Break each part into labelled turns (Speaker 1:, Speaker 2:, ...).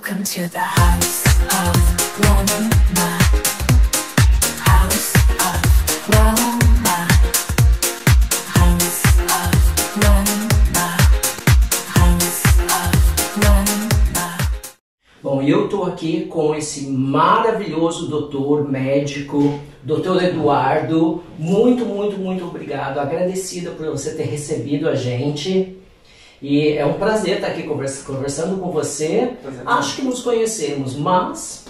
Speaker 1: Welcome to the house of Roma. House of Roma. House of Roma. House of Roma.
Speaker 2: Bom, e eu tô aqui com esse maravilhoso doutor, médico, doutor Eduardo. Muito obrigado, agradecida por você ter recebido a gente. E é um prazer estar aqui conversando com você. Acho que nos conhecemos, mas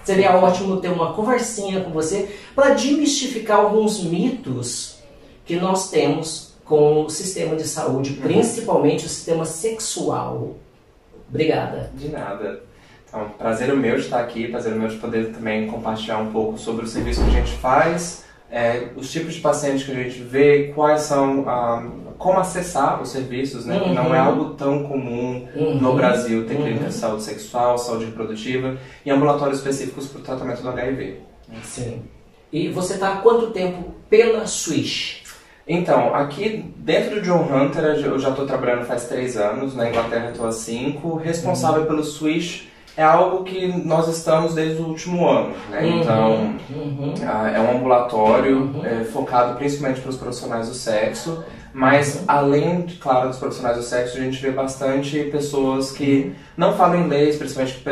Speaker 2: seria ótimo ter uma conversinha com você para desmistificar alguns mitos que nós temos com o sistema de saúde, principalmente o sistema sexual. Obrigada.
Speaker 3: De nada. Então, prazer o meu de estar aqui, prazer o meu de poder também compartilhar um pouco sobre o serviço que a gente faz, os tipos de pacientes que a gente vê, quais são, como acessar os serviços, né? Que não é algo tão comum no Brasil, ter clínica de saúde sexual, saúde reprodutiva e ambulatórios específicos para o tratamento do HIV.
Speaker 2: Sim. E você está há quanto tempo pela Swish?
Speaker 3: Então, aqui dentro do John Hunter eu já estou trabalhando faz 3 anos, na Inglaterra estou há 5, responsável pelo Swish. É algo que nós estamos desde o último ano, né? Então, é um ambulatório focado principalmente para os profissionais do sexo, mas além, claro, dos profissionais do sexo, a gente vê bastante pessoas que não falam inglês, principalmente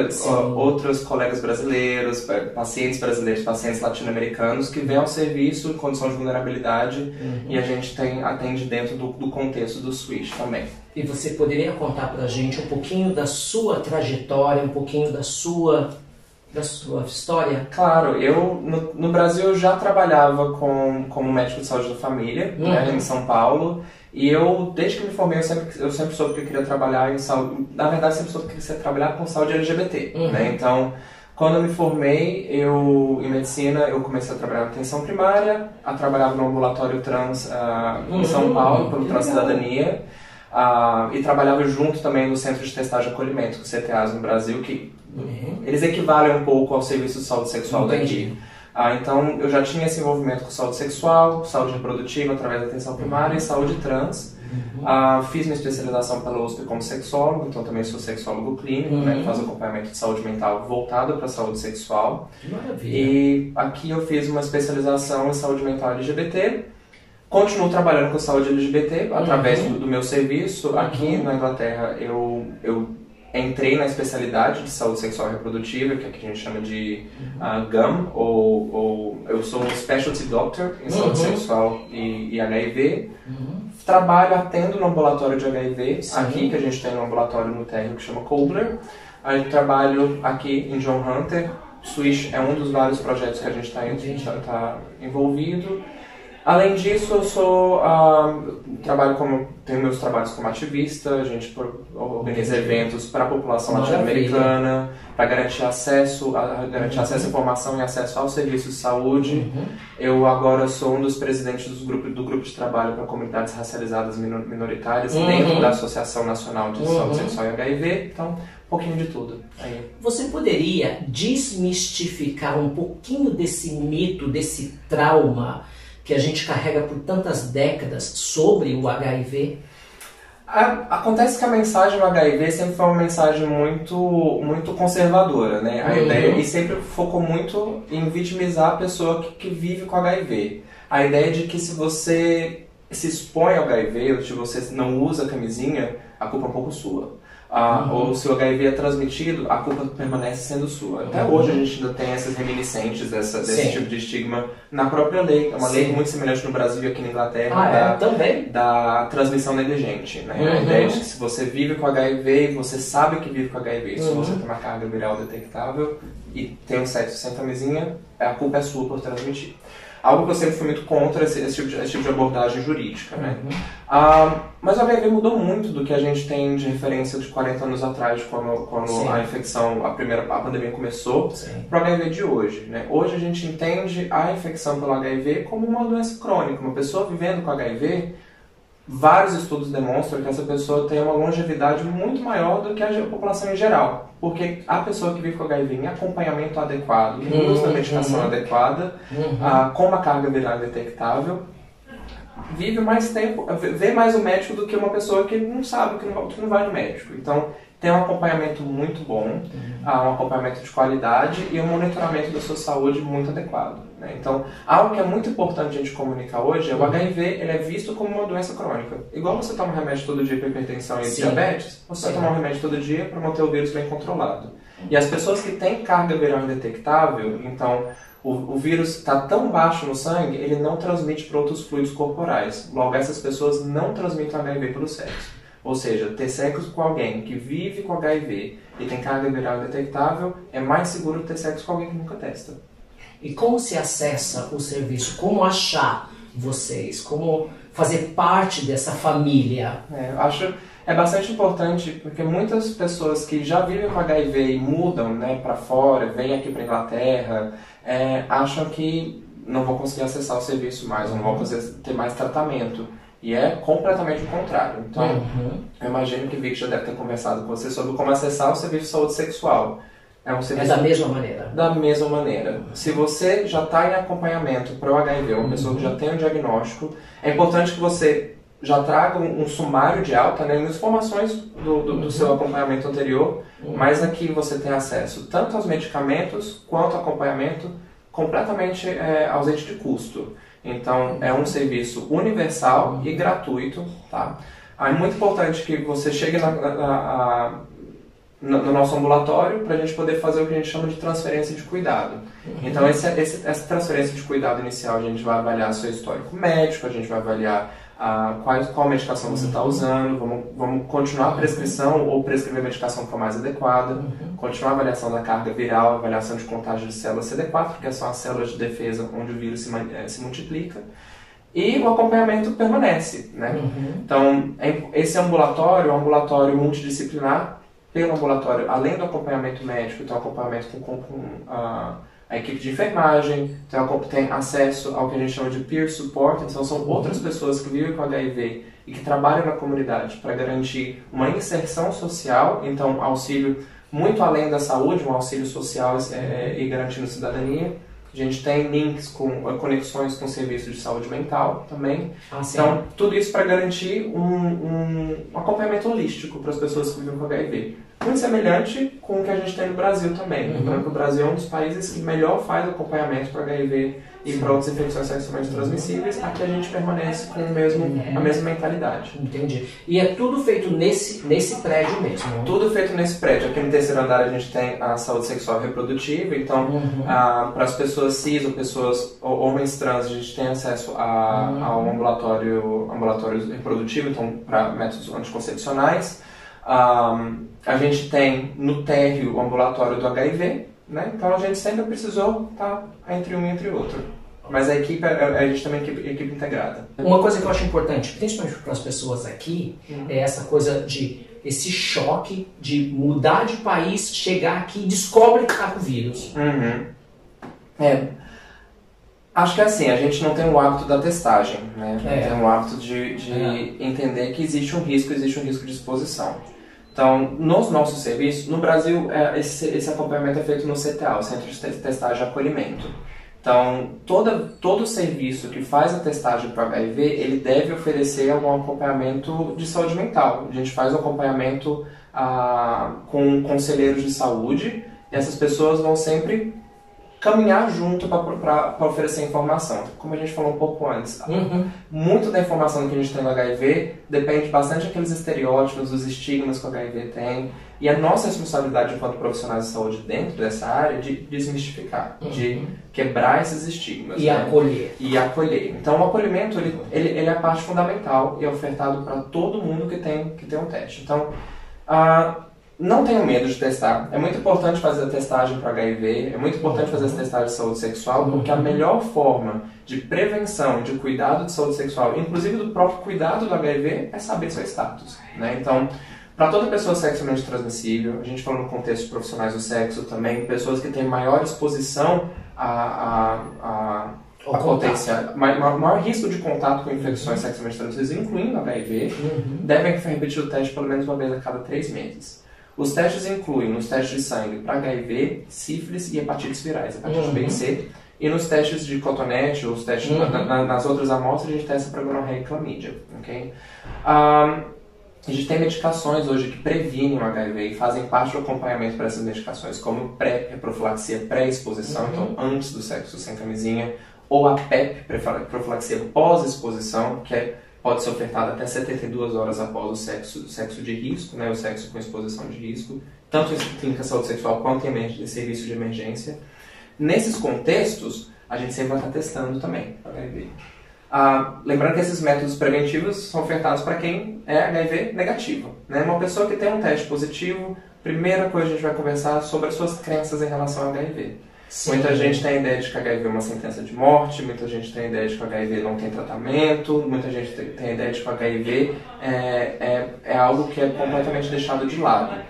Speaker 3: outros colegas brasileiros, pacientes brasileiros, pacientes latino-americanos que vêm ao serviço em condição de vulnerabilidade e a gente atende dentro do contexto do Swish também.
Speaker 2: E você poderia contar pra gente um pouquinho da sua trajetória, um pouquinho da sua história?
Speaker 3: Claro, eu no Brasil eu já trabalhava como médico de saúde da família, né, em São Paulo, e eu, desde que me formei, eu sempre soube que eu queria trabalhar em saúde, na verdade sempre soube que eu queria trabalhar com saúde LGBT, né, então quando eu me formei em medicina, eu comecei a trabalhar na atenção primária, trabalhava no ambulatório trans em São Paulo, pelo Transcidadania, e trabalhava junto também no Centro de Testagem e Acolhimento, o CTAs no Brasil, que eles equivalem um pouco ao serviço de saúde sexual daqui. Então eu já tinha esse envolvimento com saúde sexual, saúde reprodutiva através da atenção primária e saúde trans. Fiz minha especialização pela USP como sexólogo, então também sou sexólogo clínico, né, que faz acompanhamento de saúde mental voltado para a saúde sexual.
Speaker 2: Maravilha.
Speaker 3: E aqui eu fiz uma especialização em saúde mental LGBT. Continuo trabalhando com saúde LGBT através do meu serviço. Aqui na Inglaterra eu entrei na especialidade de saúde sexual e reprodutiva, que aqui a gente chama de GAM, ou eu sou um Specialty Doctor em saúde sexual e HIV. Atendo no ambulatório de HIV, aqui que a gente tem um ambulatório no térreo que chama Cobler. Eu trabalho aqui em John Hunter. Swish é um dos vários projetos que a gente está envolvido. Além disso, eu tenho meus trabalhos como ativista, a gente organiza eventos para a população latino-americana, para garantir acesso à informação e acesso ao serviço de saúde. Eu agora sou um dos presidentes do grupo de trabalho para comunidades racializadas minoritárias dentro da Associação Nacional de Saúde Sexual e HIV, então um pouquinho de tudo. Aí.
Speaker 2: Você poderia desmistificar um pouquinho desse mito, desse trauma que a gente carrega por tantas décadas sobre o HIV?
Speaker 3: Acontece que a mensagem do HIV sempre foi uma mensagem muito conservadora, né? A ideia, e sempre focou muito em vitimizar a pessoa que vive com HIV. A ideia de que se você se expõe ao HIV, ou se você não usa camisinha, a culpa é um pouco sua. Ou se o HIV é transmitido, a culpa permanece sendo sua. Até hoje a gente ainda tem essas reminiscentes desse tipo de estigma na própria lei. É uma lei muito semelhante no Brasil e aqui na Inglaterra, da transmissão negligente. Né? A ideia de que se você vive com HIV, você sabe que vive com HIV, se você tem uma carga viral detectável e tem um sexo sem camisinha, a culpa é sua por transmitir. Algo que eu sempre fui muito contra esse tipo de abordagem jurídica, né? Mas o HIV mudou muito do que a gente tem de referência de 40 anos atrás, quando a infecção, a pandemia começou, para o HIV de hoje, né? Hoje a gente entende a infecção pelo HIV como uma doença crônica. Uma pessoa vivendo com HIV, vários estudos demonstram que essa pessoa tem uma longevidade muito maior do que a população em geral. Porque a pessoa que vive com HIV em acompanhamento adequado, no uso da medicação adequada, com uma carga viral detectável, vive mais tempo, vê mais o médico do que uma pessoa que não sabe, que não vai no médico. Então, tem um acompanhamento muito bom, um acompanhamento de qualidade e um monitoramento da sua saúde muito adequado, né? Então, algo que é muito importante a gente comunicar hoje é o HIV, ele é visto como uma doença crônica. Igual você toma remédio todo dia para hipertensão e diabetes, você vai tomar um remédio todo dia para manter o vírus bem controlado. E as pessoas que têm carga viral indetectável, então o vírus está tão baixo no sangue, ele não transmite para outros fluidos corporais. Logo, essas pessoas não transmitem HIV pelo sexo. Ou seja, ter sexo com alguém que vive com HIV e tem carga viral indetectável é mais seguro ter sexo com alguém que nunca testa.
Speaker 2: E como se acessa o serviço? Como achar vocês? Como fazer parte dessa família?
Speaker 3: Eu acho é bastante importante porque muitas pessoas que já vivem com HIV e mudam, né, para fora, vêm aqui para Inglaterra, acham que não vão conseguir acessar o serviço mais, não vão conseguir ter mais tratamento. E é completamente o contrário. Então, eu imagino que o Vic já deve ter conversado com você sobre como acessar o serviço de saúde sexual. É um serviço
Speaker 2: da mesma maneira? Da
Speaker 3: mesma maneira. Se você já está em acompanhamento para o HIV, uma pessoa que já tem um diagnóstico, é importante que você já traga um sumário de alta, né, informações do seu acompanhamento anterior, mas aqui você tem acesso tanto aos medicamentos quanto ao acompanhamento completamente ausente de custo. Então, é um serviço universal e gratuito, tá? É muito importante que você chegue no nosso ambulatório para a gente poder fazer o que a gente chama de transferência de cuidado. Então, essa transferência de cuidado inicial, a gente vai avaliar seu histórico médico, a gente vai avaliar qual medicação você está usando, vamos continuar a prescrição ou prescrever a medicação que for mais adequada, continuar a avaliação da carga viral, avaliação de contágio de células CD4, que são as células de defesa onde o vírus se multiplica, e o acompanhamento permanece, né? Então, esse ambulatório é um ambulatório multidisciplinar, pelo ambulatório, além do acompanhamento médico, tem um acompanhamento com a equipe de enfermagem, tem acesso ao que a gente chama de peer support, então são outras pessoas que vivem com HIV e que trabalham na comunidade para garantir uma inserção social, então auxílio muito além da saúde, um auxílio social e garantindo cidadania. A gente tem links conexões com serviços de saúde mental também. Então, tudo isso para garantir um acompanhamento holístico para as pessoas que vivem com HIV. Muito semelhante com o que a gente tem no Brasil também. Lembrando que o Brasil é um dos países que melhor faz acompanhamento para HIV e para outras infecções sexualmente transmissíveis. Aqui a gente permanece com a mesma mentalidade.
Speaker 2: Entendi. E é tudo feito nesse prédio mesmo?
Speaker 3: Tudo feito nesse prédio. Aqui no terceiro andar a gente tem a saúde sexual e reprodutiva. Então, para as pessoas cis ou pessoas homens trans, a gente tem acesso ao ambulatório reprodutivo, então para métodos anticoncepcionais. A gente tem no térreo o ambulatório do HIV, né? Então a gente sempre precisou estar entre um e entre outro. Mas a gente também é equipe integrada.
Speaker 2: Uma coisa que eu acho importante, principalmente para as pessoas aqui, é essa coisa esse choque de mudar de país, chegar aqui e descobre que está com o vírus.
Speaker 3: Acho que assim, a gente não tem o hábito da testagem, né? Tem o hábito de entender que existe um risco de exposição. Então, nos nossos serviços, no Brasil, esse acompanhamento é feito no CTA, o Centro de Testagem e Acolhimento. Então, todo serviço que faz a testagem para HIV, ele deve oferecer algum acompanhamento de saúde mental. A gente faz um acompanhamento com conselheiros de saúde, e essas pessoas vão sempre caminhar junto para oferecer informação. Como a gente falou um pouco antes, muito da informação que a gente tem no HIV depende bastante daqueles estereótipos, dos estigmas que o HIV tem, e a nossa responsabilidade enquanto profissionais de saúde dentro dessa área é de desmistificar, de quebrar esses estigmas.
Speaker 2: E acolher.
Speaker 3: E acolher. Então o acolhimento ele é a parte fundamental e é ofertado para todo mundo que tem um teste. Então, não tenham medo de testar. É muito importante fazer a testagem para HIV, é muito importante fazer a testagem de saúde sexual, porque a melhor forma de prevenção, de cuidado de saúde sexual, inclusive do próprio cuidado do HIV, é saber seu status, né? Então, para toda pessoa sexualmente transmissível, a gente falou no contexto de profissionais do sexo também, pessoas que têm maior exposição a potencial, maior risco de contato com infecções sexualmente transmissíveis, incluindo HIV, devem repetir o teste pelo menos uma vez a cada 3 meses. Os testes incluem nos testes de sangue para HIV, sífilis e hepatites virais, hepatite B e C, e nos testes de cotonete, ou os testes nas outras amostras, a gente testa para gonorreia e clamídia, ok? A gente tem medicações hoje que previnem o HIV e fazem parte do acompanhamento para essas medicações, como profilaxia pré-exposição, então antes do sexo sem camisinha, ou a PEP, profilaxia pós-exposição, que pode ser ofertada até 72 horas após o sexo de risco, né, o sexo com exposição de risco, tanto em clínica de saúde sexual quanto em serviço de emergência. Nesses contextos, a gente sempre vai estar testando também HIV. Lembrando que esses métodos preventivos são ofertados para quem é HIV negativo. Né? Uma pessoa que tem um teste positivo, primeira coisa a gente vai conversar sobre as suas crenças em relação ao HIV. Sim. Muita gente tem a ideia de que HIV é uma sentença de morte, muita gente tem a ideia de que o HIV não tem tratamento, muita gente tem a ideia de que o HIV é algo que é completamente deixado de lado.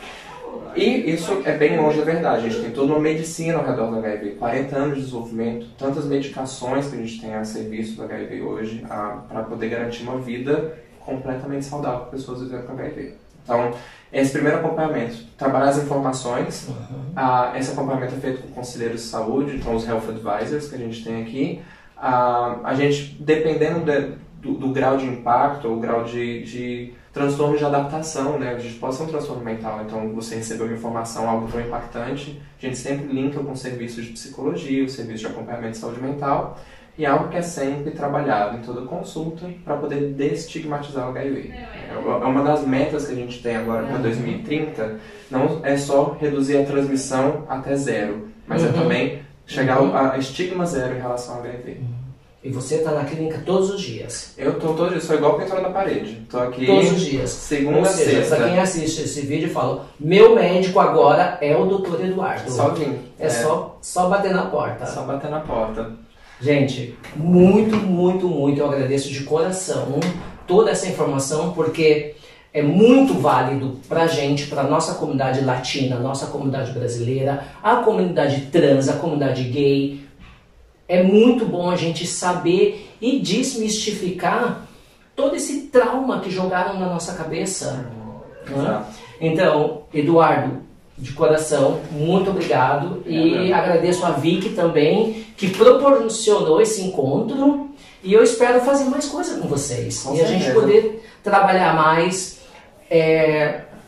Speaker 3: E isso é bem longe da verdade. A gente tem toda uma medicina ao redor do HIV, 40 anos de desenvolvimento, tantas medicações que a gente tem a serviço do HIV hoje para poder garantir uma vida completamente saudável para pessoas vivendo com HIV. Então, esse primeiro acompanhamento, trabalhar as informações, esse acompanhamento é feito com conselheiros de saúde, então os Health Advisors que a gente tem aqui. A gente, dependendo do grau de impacto, ou grau de transtorno de adaptação, né? A gente pode ser um transtorno mental, então você recebeu uma informação, algo tão impactante, a gente sempre linka com serviços de psicologia, o serviço de acompanhamento de saúde mental, e algo que é sempre trabalhado em toda consulta para poder destigmatizar o HIV. É uma das metas que a gente tem agora para 2030, não é só reduzir a transmissão até zero, mas é também chegar a estigma zero em relação ao HIV.
Speaker 2: E você está na clínica todos os dias?
Speaker 3: Eu estou todos os dias, sou igual pintura na parede. Estou aqui
Speaker 2: todos os dias.
Speaker 3: Segunda a sexta.
Speaker 2: Para quem assiste esse vídeo fala, meu médico agora é o Dr. Eduardo.
Speaker 3: Só vir.
Speaker 2: Só bater na porta.
Speaker 3: Só bater na porta.
Speaker 2: Gente, muito, muito, muito eu agradeço de coração toda essa informação, porque é muito válido pra gente, pra nossa comunidade latina, nossa comunidade brasileira, a comunidade trans, a comunidade gay. É muito bom a gente saber e desmistificar todo esse trauma que jogaram na nossa cabeça. Né? Então, Eduardo, de coração, muito obrigado. E agradeço a Vicky também, que proporcionou esse encontro. E eu espero fazer mais coisa com vocês.
Speaker 3: Com
Speaker 2: e a gente poder trabalhar mais,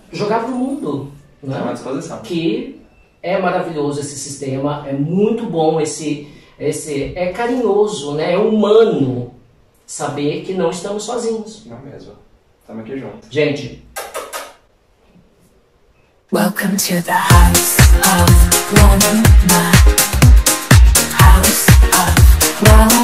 Speaker 2: jogar pro mundo. Né?
Speaker 3: À disposição.
Speaker 2: Que é maravilhoso esse sistema, é muito bom é carinhoso, né? É humano saber que não estamos sozinhos.
Speaker 3: Não mesmo. Estamos aqui juntos.
Speaker 2: Gente.
Speaker 1: Welcome to the house of Wonder. House of Wonder.